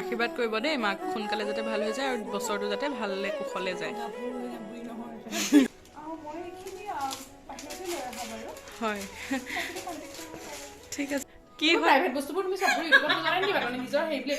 আশীৰ্বাদ কৰিব দেই মাক সোনকালে যাতে ভাল হৈ যায় আৰু বছৰটো যাতে ভাললে কুশলে যায় হয় ঠিক আছে কি হয় প্ৰাইভেট বস্তুবোৰ তুমি সব ইউটিউবত বজাই নিবা মানে নিজৰ হেইবলে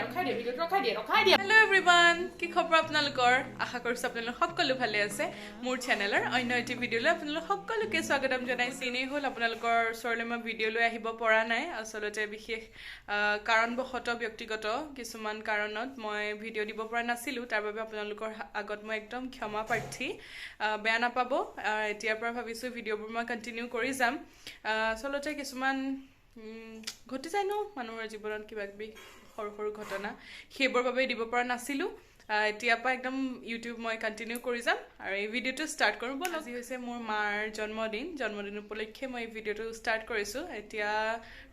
ৰখাই দিয়া ভিডিঅ'টো ৰখাই দিয়া হেল্ল' এভৰিৱান কি খবৰ আপোনালোকৰ আশা কৰিছোঁ আপোনালোক সকলো ভালে আছে মোৰ চেনেলৰ অন্য এটি ভিডিঅ'লৈ আপোনালোক সকলোকে স্বাগতম জনাইছোঁ এনেই হ'ল আপোনালোকৰ ওচৰলৈ মই ভিডিঅ' লৈ আহিব পৰা নাই আচলতে বিশেষ কাৰণবশতঃ ব্যক্তিগত কিছুমান কাৰণত মই ভিডিঅ' দিব পৰা নাছিলোঁ তাৰ বাবে আপোনালোকৰ আগত মই একদম ক্ষমা প্ৰাৰ্থী বেয়া নাপাব এতিয়াৰ পৰা ভাবিছোঁ ভিডিঅ'বোৰ মই কণ্টিনিউ কৰি যাম আচলতে কিছুমান ঘটি যায় ন মানুহৰ জীৱনত কিবা কিবি সৰু সৰু ঘটনা সেইবোৰৰ বাবে দিব পৰা নাছিলোঁ এতিয়া পৰা একদম ইউটিউব মই কণ্টিনিউ কৰি যাম আৰু এই ভিডিঅ'টো ষ্টাৰ্ট কৰোঁ ব'ল আজি হৈছে মোৰ মাৰ জন্মদিন উপলক্ষে মই এই ভিডিঅ'টো ষ্টাৰ্ট কৰিছোঁ এতিয়া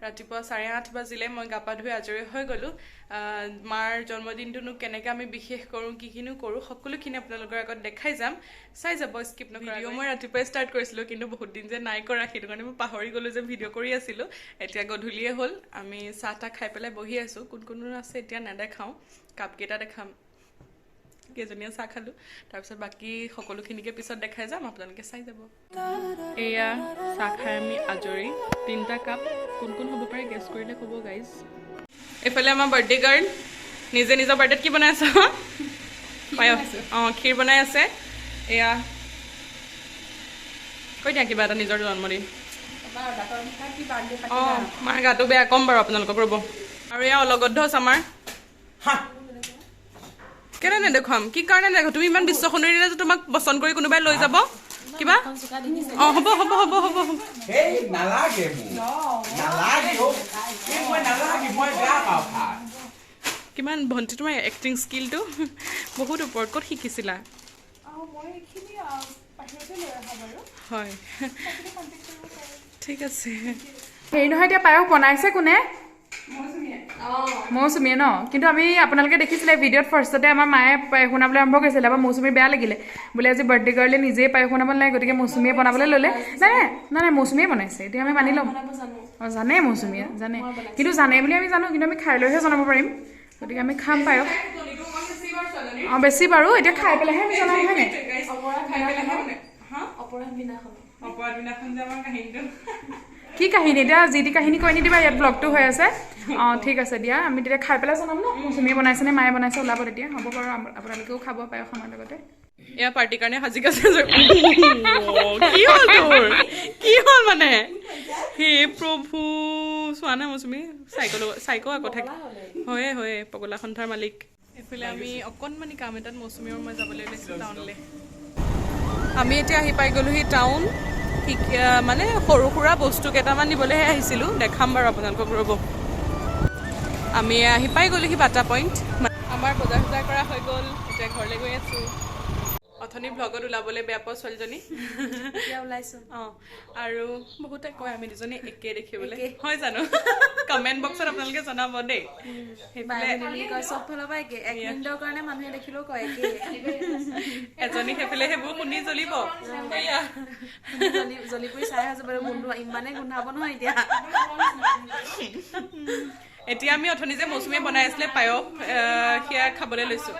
ৰাতিপুৱা 8:30 বাজিলে মই গা পা ধুই আজৰি হৈ গ'লোঁ মাৰ জন্মদিনটোনো কেনেকৈ আমি বিশেষ কৰোঁ কি কিনো কৰোঁ সকলোখিনি আপোনালোকৰ আগত দেখাই যাম চাই যাব স্কিপ নকৰা ভিডিঅ' মই ৰাতিপুৱাই ষ্টাৰ্ট কৰিছিলোঁ কিন্তু বহুত দিন যে নাই কৰা সেইটো কাৰণে মই পাহৰি গ'লোঁ যে ভিডিঅ' কৰি আছিলোঁ এতিয়া গধূলিয়ে হ'ল আমি চাহ তাহ খাই পেলাই বহি আছোঁ কোন আছে এতিয়া নেদেখাওঁ কাপকেইটা দেখাম কেইজনীয়া চাহ খালোঁ তাৰপিছত বাকী সকলোখিনিকে পিছত দেখাই যাম আপোনালোকে চাই যাব এয়া চাহ খাই আমি আজৰি 3টা কাপ কোন হ'ব পাৰে গেছ কৰিলে ক'ব গাইজ এইফালে আমাৰ বাৰ্থডে গাৰ্ল নিজে নিজৰ বাৰ্থডেত কি বনাই আছা পায়স ক্ষীৰ বনাই আছে এয়া কৈ দিয়া কিবা এটা নিজৰ জন্মদিন মাৰ গাটো বেয়া কম বাৰু আপোনালোকক ৰ'ব আৰু এয়া অলগদ্ধ আছে আমাৰ কেনে নেদেখুৱাম কি কাৰণে নেদেখো তুমি ইমান বিশ্ব সুন্দৰী যে তোমাক পচন্দ কৰি কোনোবাই লৈ যাব কিবা হ'ব কিমান ভণ্টি তোমাৰ এক্টিং স্কিলটো বহুত ওপৰত ক'ত শিকিছিলা হয় ঠিক আছে হেৰি নহয় এতিয়া পায়স বনাইছে কোনে মৌচুমীয়ে ন কিন্তু আমি আপোনালোকে দেখিছিলে ভিডিঅ'ত ফাৰ্ষ্টতে আমাৰ মায়ে পায়স বনাবলৈ আৰম্ভ কৰিছিলে aber মৌচুমীৰ বেয়া লাগিলে বোলে আজি বাৰ্থডে গাৰ্লে নিজেই পায়স বনাব নালাগে গতিকে মৌচুমীয়ে বনাবলৈ ল'লে নাই মৌচুমীয়ে বনাইছে এতিয়া আমি মানি ল'ম জানে মৌচুমীয়ে জানে কিন্তু জানে বুলি আমি জানো কিন্তু আমি খাই লৈহে জনাব পাৰিম গতিকে আমি খাম পায়স বেছি বাৰু এতিয়া খাই পেলাইহে আমি জনাম হয়নে কি কাহিনী এতিয়া যি টি কাহিনী কৈ নিদিবা ইয়াত ব্লগটো হৈ আছে ঠিক আছে দিয়া আমি তেতিয়া খাই পেলাই জনাম ন মৌচুমীয়ে বনাইছে নে মায়ে বনাইছে ওলাব তেতিয়া হ'ব বাৰু আপোনালোকেও খাব পায়স আমাৰ লগতে এয়া পাৰ্টিৰ কাৰণে সাজি কাছে কি হ'ল মানে হে প্ৰভু চোৱা নাই মৌচুমী চাইকো আকৌ থাকে হয় পগলা সন্থাৰ মালিক এইফালে আমি অকণমানি কাম এটাত মৌচুমী আৰু মই যাবলৈ লৈছোঁ টাউনলৈ আমি এতিয়া আহি পাই গ'লোহি টাউন মানে সৰু সুৰা বস্তু কেইটামান নিবলৈহে আহিছিলোঁ দেখাম বাৰু আপোনালোকক ৰ'ব আমি আহি পাই গ'লোহি বাটা পইণ্ট আমাৰ বজাৰ কৰা হৈ গ'ল এতিয়া ঘৰলৈ গৈ আছোঁ অথনি ব্লগত ওলাবলৈ বেয়া পোৱা ছোৱালীজনী ওলাইছোঁ আৰু বহুতে কয় আমি দুজনী একে দেখিবলৈ হয় জানো কমেণ্ট বক্সত আপোনালোকে জনাব দেই চব ফালৰ পৰা একে 1 মিনিটৰ কাৰণে মানুহে দেখিলেও কয় এজনী সেইফালে সেইবোৰ শুনি জ্বলিব জ্বলি পুৰি চাই আছে বাৰু গোন্ধ ইমানে গোন্ধাব নহয় এতিয়া আমি অথনি যে মৌচুমীয়ে বনাই আছিলে পায়স সেয়া খাবলৈ লৈছোঁ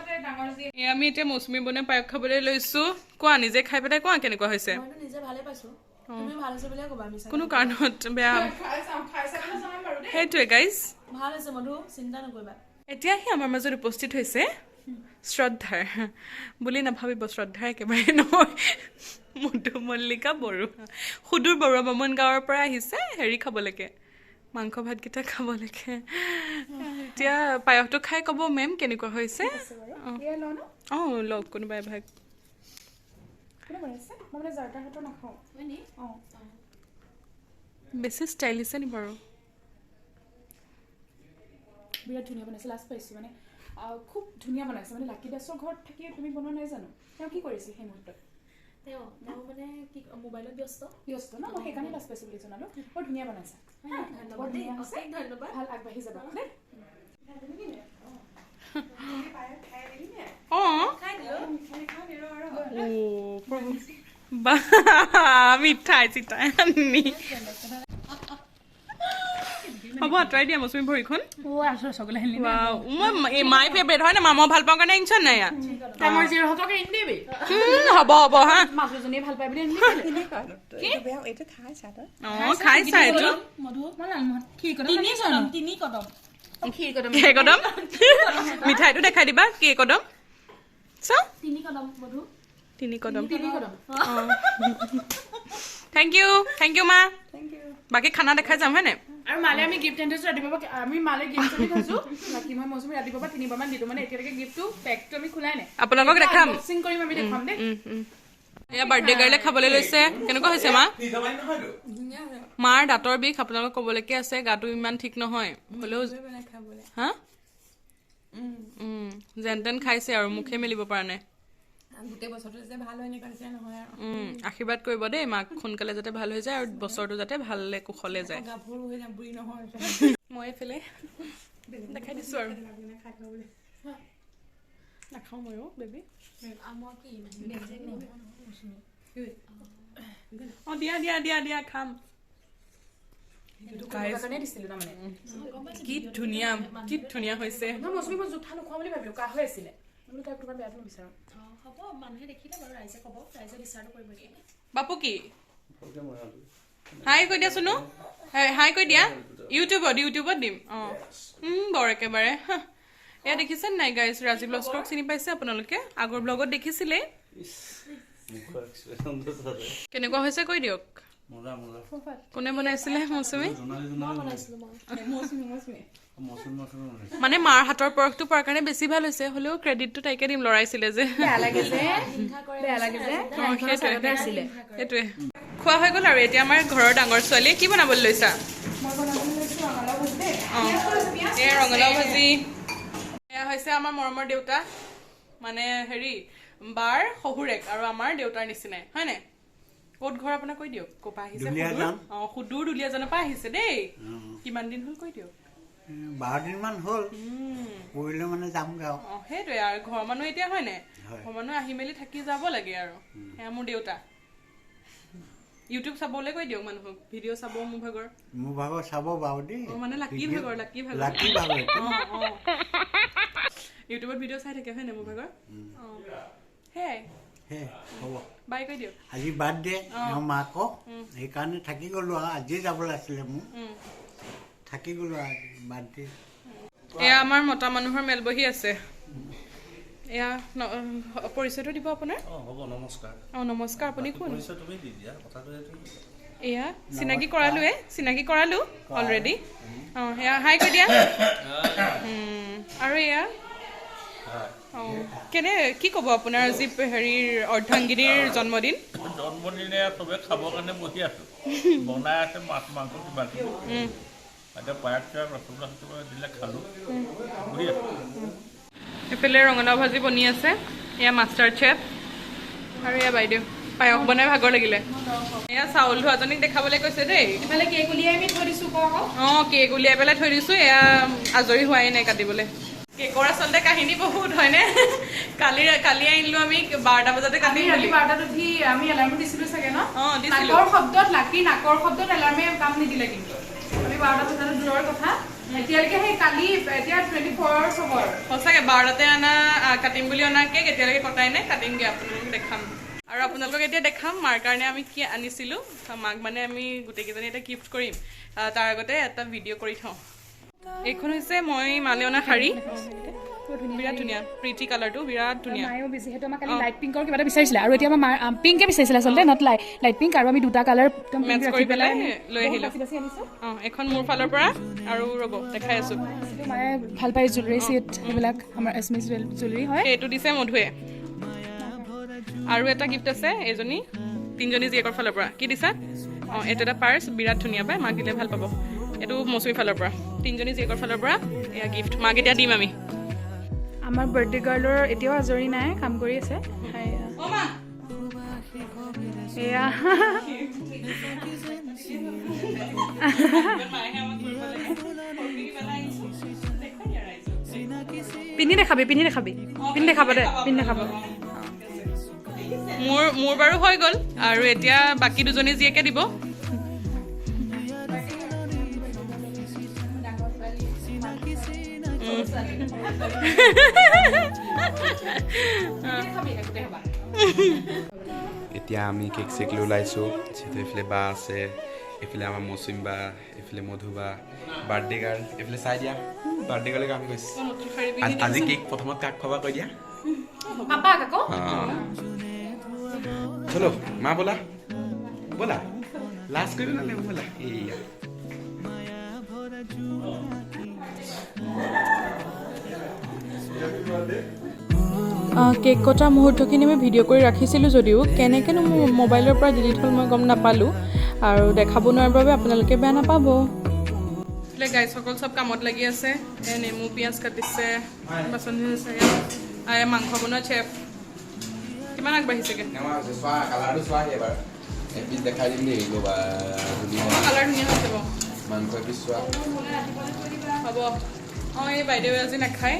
আমি এতিয়া মৌচুমী বনাই পায়স খাবলৈ লৈছোঁ কোৱা নিজে খাই পেলাই কোৱা কেনেকুৱা হৈছে কোনো কাৰণত বেয়া সেইটোৱে গাইজ এতিয়া আহি আমাৰ মাজত উপস্থিত হৈছে শ্ৰদ্ধাৰ বুলি নাভাবিব শ্ৰদ্ধাৰ একেবাৰে নহয় মধুমল্লিকা বৰুৱা সুদূৰ বৰুৱা বামন গাঁৱৰ পৰা আহিছে হেৰি খাবলৈকে মাংস ভাতকেইটা খাবলৈকে এতিয়া পায়সটো খাই ক'ব মেম কেনেকুৱা হৈছে লওক কোনোবাই ভাগ বেছি ষ্টাইলিছে নি বাৰু বিৰাট ধুনীয়া বনাইছে লাষ্ট পাইছোঁ মানে খুব ধুনীয়া বনাইছে মানে লাকি দাসৰ ঘৰত থাকি তুমি বনোৱা নাই জানো তেওঁ কি কৰিছিল সেই মুহূৰ্তত মই মানে কি মোবাইলত ব্যস্ত ন মই সেইকাৰণে লাষ্ট পাইছোঁ বুলি জনালোঁ বৰ ধুনীয়া বনাইছে ধন্যবাদ ভাল আগবাঢ়ি যাবা মিঠাই চিঠাই আনি হ'ব আঁতৰাই দিয়া মৌচুমী ভৰিখন ও আছো চকলে হেলি মই মাই ফেভৰেট হয় না মা মই ভাল পাওঁ কাৰণে আনিছ নাই ইয়াত তামৰ জিৰ হতকে ইন দেবি হ'ব হ'ব হা মাজুজনী ভাল পাই বুলি এইটো খাই চা তই খাইছা এইটো মধু মই লালমোহন কি কদম তিনি কদম খীৰ কদম কে কদম মিঠাইটো দেখাই দিবা কে কদম চাও তিনি কদম মধু তিনি কদম তিনি কদম থেংক ইউ মা বাকি খানা দেখাই যাম হয়নে আৰু মালে আমি গিফ্ট এণ্ড ৰাতিপুৱা আমি মালে গিফ্ট আমি খাইছো বাকি মই মৌচুমী ৰাতিপুৱা 3 বাৰ মান দিলো মানে এতিয়ালৈকে গিফ্টটো পেকটো আমি খোলাই নাই আপোনালোকক দেখাম আনবক্সিং কৰিম আমি দেখাম দেই এয়া বাৰ্থডে গাৰ্লে খাবলৈ লৈছে কেনেকুৱা হৈছে মা মাৰ দাঁতৰ বিষ আপোনালোকক ক'বলৈকে আছে গাটো ইমান ঠিক নহয় হ'লেও হা যেন তেন খাইছে আৰু মুখে মেলিব পৰা নাই গোটেই বছৰটো যে ভাল হয় নেকাছে নহয় আৰু আশীৰ্বাদ কৰিব দেই মাক সোনকালে যাতে ভাল হৈ যায় আৰু বছৰটো যাতে ভালে কুশলে যায় গাভৰু হৈ যাম বুঢ়ী নহয় মই এইফালে দেখাই দিছো আৰু নাখাওঁ ময়ো বেবী দিয়া দিয়া দিয়া দিয়া খাম কি ধুনীয়া হৈছে মৌচুমী মই জোঠা নোখোৱা বুলি ভাবিলো কাহ হৈ আছিলে বোলো তাক তোমাৰ বেয়াটো বিচাৰো হ'ব মানুহে দেখিলে বাৰু ৰাইজে ক'ব ৰাইজে বিচাৰটো কৰিব দিয়ে বাপু কি হাই কৈ দিয়া শুনো হাই কৈ দিয়া ইউটিউবত দিম বৰ একেবাৰে এয়া দেখিছে নাই গাইজ ৰাজীৱ লস্কৰক চিনি পাইছে আপোনালোকে আগৰ ব্লগত দেখিছিলে কেনেকুৱা হৈছে কৈ দিয়ক কোনে বনাইছিলে মৌচুমী মানে মাৰ হাতৰ পৰশটো পোৱাৰ কাৰণে বেছি ভাল হৈছে হ'লেও ক্ৰেডিটটো তাইকে দিম লৰাইছিলে যে সেইটোৱে খোৱা হৈ গ'ল আৰু এতিয়া আমাৰ ঘৰৰ ডাঙৰ ছোৱালীয়ে কি বনাবলৈ লৈছা এয়া ৰঙালাও ভাজি এয়া হৈছে আমাৰ মৰমৰ দেউতা মানে হেৰি বাৰ শহুৰেক আৰু আমাৰ দেউতাৰ নিচিনাই হয়নে ক'ত ঘৰ আপোনাৰ কৈ দিয়ক ক'পা আহিছে সুদূৰ দুলীয়াজানৰ পৰা আহিছে দেই কিমান দিন হ'ল কৈ দিয়ক 12 দিন মান হ'ল পঢ়িলে মানে যাম গাঁও সেইটোৱে আৰু ঘৰ মানুহ এতিয়া হয়নে ঘৰ মানুহ আহি মেলি থাকি যাব লাগে আৰু এয়া মোৰ দেউতা ইউটিউব চাবলৈ কৈ দিয়ক মানুহক ভিডিঅ' চাব মোৰ ভাগৰ চাব বাৰু দেই মানে লাকি ভাগৰ ইউটিউবত ভিডিঅ' চাই থাকে হয়নে মোৰ ভাগৰ সেয়াই হ'ব বাই কৈ দিয়ক আজি বাৰ্থডে মাকক সেইকাৰণে থাকি গ'লো আৰু আজিয়ে যাবলৈ আছিলে মোৰ থাকি গ'লো বাৰ্থডে এয়া আমাৰ মতা মানুহৰ মেল বহি আছে এয়া পৰিচয়টো দিব আপোনাৰ হ'ব নমস্কাৰ নমস্কাৰ আপুনি কোন পৰিচয় তুমি দি দিয়া কথাটো এয়া চিনাকি কৰালো অলৰেডি এয়া হাই কৈ দিয়া আৰু এয়া কেনে কি ক'ব আপোনাৰ আজি হেৰিৰ অৰ্ধাংগিনীৰ জন্মদিন জন্মদিনে চবে খাবৰ কাৰণে বহি আছো বনাই আছে মাছ মাংস কিবা কিবি এতিয়া পায়স ৰসগোল্লা দিলে খালোঁ বহি আছো এইফালে ৰঙালাও ভাজি বনি আছে এয়া মাষ্টাৰ চেফ আৰু এয়া বাইদেউ পায়স বনাই ভাগৰ লাগিলে এয়া চাউল ধোৱাজনীক দেখাবলৈ কৈছে দেই ইফালে কেক উলিয়াই আমি থৈ দিছো কেক উলিয়াই পেলাই থৈ দিছো এয়া আজৰি হোৱাই নাই কাটিবলৈ কেকৰ আচলতে কাহিনী বহুত হয়নে কালি আনিলো আমি 12টা বজাতে কাটি ৰাতি 12টাত উঠি আমি এলাৰ্ম দিছিলো চাগে ন দিছিলো নাকৰ শব্দত এলাৰ্মে কাম নিদিলে কিন্তু আমি 12টা বজাত দূৰৰ কথা এতিয়ালৈকে সেই কালি এতিয়া 24 খবৰ সঁচাকে 12টাতে আনা কাটিম বুলি অনা কেক এতিয়ালৈকে কটাই নাই কাটিমগে আপোনালোকক দেখাম আৰু আপোনালোকক এতিয়া দেখাম মাৰ কাৰণে আমি কি আনিছিলো মাক মানে আমি গোটেইকেইজনী এটা গিফ্ট কৰিম তাৰ আগতে এটা ভিডিঅ' কৰি থওঁ এইখন হৈছে মই মালে অনা শাৰী বিৰাট ধুনীয়া প্ৰিটি কালাৰটো বিৰাট ধুনীয়া মায়েও বেছি সেইটো আমাৰ কালি লাইট পিংকৰ কিবা এটা বিচাৰিছিলে আৰু এতিয়া আমাৰ পিংকে বিচাৰিছিলে আচলতে নট লাইট পিংক আৰু আমি দুটা কালাৰ মেটচ কৰি পেলাই লৈ আহিলো এখন মোৰ ফালৰ পৰা আৰু ৰ'ব দেখাই আছো মায়ে ভাল পায় জুৱেলাৰী চেট এইবিলাক আমাৰ এছমিছ জুৱেলাৰী হয় এইটো দিছে মধুৱে আৰু এটা গিফ্ট আছে এজনী তিনিজনী জীয়েকৰ ফালৰ পৰা কি দিছা এইটো এটা পাৰ্চ বিৰাট ধুনীয়া পায় মাক দিলে ভাল পাব এইটো মৌচুমীৰ ফালৰ পৰা তিনিজনী জীয়েকৰ ফালৰ পৰা এয়া গিফ্ট মাক এতিয়া দিম আমি আমাৰ বাৰ্থডে গাৰ্লৰ এতিয়াও আজৰি নাই কাম কৰি আছে এয়া পিন্ধি দেখাব মোৰ বাৰু হৈ গ'ল আৰু এতিয়া বাকী দুজনী জীয়েকে দিব এতিয়া আমি কেক চেক লৈ ওলাইছোঁ যিহেতু এইফালে বা আছে এইফালে আমাৰ মৌচুম বা এইফালে মধু বা বাৰ্থডে গাৰ্ল এইফালে চাই দিয়া বাৰ্থডে গাৰ্লক আমি কৈছোঁ আজি কেক প্ৰথমত কাক খোৱা কৈ দিয়া পাপা কাকো চলো মা ব'লা ব'লা লাষ্ট কৰিব নালাগে ব'লা এইয়া কেক কটা মুহূৰ্তখিনি আমি ভিডিঅ' কৰি ৰাখিছিলোঁ যদিও কেনেকৈনো মোৰ মোবাইলৰ পৰা ডিলিট হ'ল মই গম নাপালোঁ আৰু দেখাব নোৱাৰাৰ বাবে আপোনালোকে বেয়া নাপাব গাইসকল চব কামত লাগি আছে নেমু পিঁয়াজ কাটিছে বাচন ধুইছে মাংস বনোৱা চেফ কিমান আগবাঢ়িছেগৈ কালাৰটো চোৱা এবাৰ এপিচ দেখাই দিম দেই কালাৰ ধুনীয়া হৈছে বাৰু মাংস এপিচ চোৱা হ'ব অঁ এই বাইদেৱে আজি নাখায়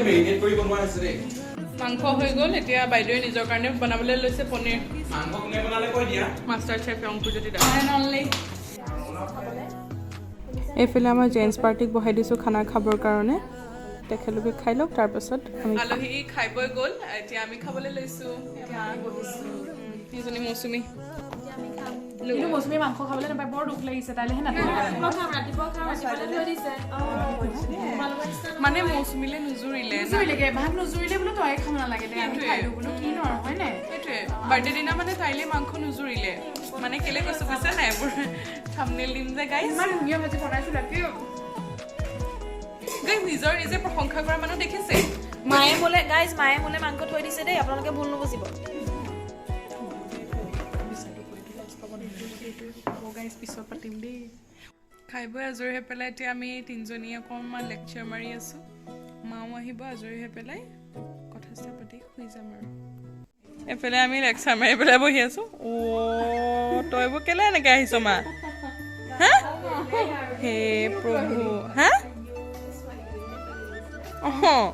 মেৰিনেট কৰি বনোৱা হৈছে দেই মাংস হৈ গ'ল এতিয়া বাইদেৱে নিজৰ কাৰণে বনাবলৈ লৈছে পনীৰ মাংস কোনে বনালে কৈ দিয়া মাষ্টাৰ চেফ অংকুৰজ্যোতি দাস এইফালে আমাৰ জেণ্টছ পাৰ্টিক বহাই দিছোঁ খানা খাবৰ কাৰণে তেখেতলোকে খাই লওক তাৰপাছত আমি আলহী খাই বৈ গ'ল এতিয়া আমি খাবলৈ লৈছোঁ সেইজনী মৌচুমী কিন্তু মৌচুমী মাংস খাবলৈ নাপায় বৰ দুখ লাগিছে তাইলেহে মানে মৌচুমীলৈ নুজুৰিলে ভাত নুজুৰিলে বোলো তই খাব নালাগে দে আমি খাই দিওঁ বোলো কি নহয় হয় নাই সেইটোৱে বাৰ্থডে দিনা মানে তাইলে মাংস নুজুৰিলে মানে কেলে কৈছোঁ বুজিছে নাই এইবোৰ থাম্বনেইল দিম যে গাইজ ইমান ধুনীয়া ভাজি বনাইছোঁ ৰাতি গাইজ নিজৰ নিজে প্ৰশংসা কৰা মানুহ দেখিছে মায়ে মোলে মাংস থৈ দিছে দেই আপোনালোকে ভুল নুবুজিব পিছত পাতিম দেই খাই বৈ আজৰি হৈ পেলাই এতিয়া আমি তিনিজনীয়ে অকণমান লেকচাৰ মাৰি আছোঁ মাও আহিব আজৰি হৈ পেলাই কথা চথা পাতি শুই যাম আৰু এফালে আমি লেকচাৰ মাৰি পেলাই বহি আছোঁ তই এইবোৰ কেলে এনেকৈ আহিছ মা হা হে প্ৰভু হা অঁ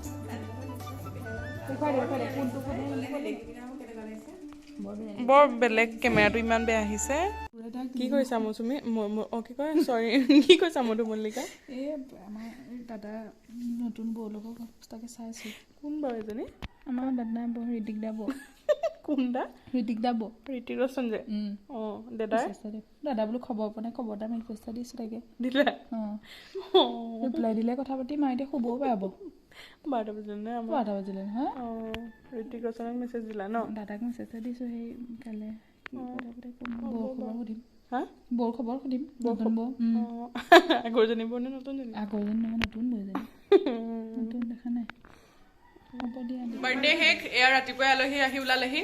বৰ বেলেগ কেমেৰাটো ইমান বেয়া আহিছে কি কৈছা মৌচুমী অঁ কি কয় চৰি কি কৈছা মধু মল্লিকা এই আমাৰ দাদা নতুন বৌ লগৰ তাকে চাইছোঁ কোন বাৰু এজনী আমাৰ দাদা বৌ ঋতিক দা বৌ কোন দা ঋতিক দা বৌ ঋতিক ৰোশন যে অঁ দাদাৰ দাদা বোলো খবৰ পোৱা নাই খবৰ এটা মেছেজ এটা দিছোঁ তাকে দিলে অঁ ৰিপ্লাই দিলে কথা পাতি মাৰ এতিয়া শুবও পাব 12 বাজিলে নে আমাৰ 12 বাজিলে নহয় অঁ ঋতিক ৰোশনক মেছেজ দিলা ন দাদাক মেছেজ এটা দিছোঁ সেই কাইলৈ বৌৰ খবৰ সুধিম হা বৌৰ খবৰ সুধিম নতুন বৌ আগৰজনী বৌ নে নতুনজনী আগৰজনী নহয় নতুন বৌজনী নতুন দেখা নাই হ'ব দিয়া বাৰ্থডে শেষ এয়া ৰাতিপুৱাই আলহী আহি ওলালেহি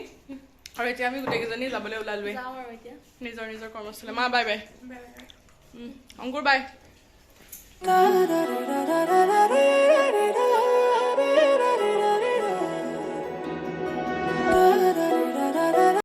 আৰু এতিয়া আমি গোটেইকেইজনী যাবলৈ ওলালোৱে নিজৰ নিজৰ কৰ্মস্থলী মা বাই বাই অংকুৰ বাই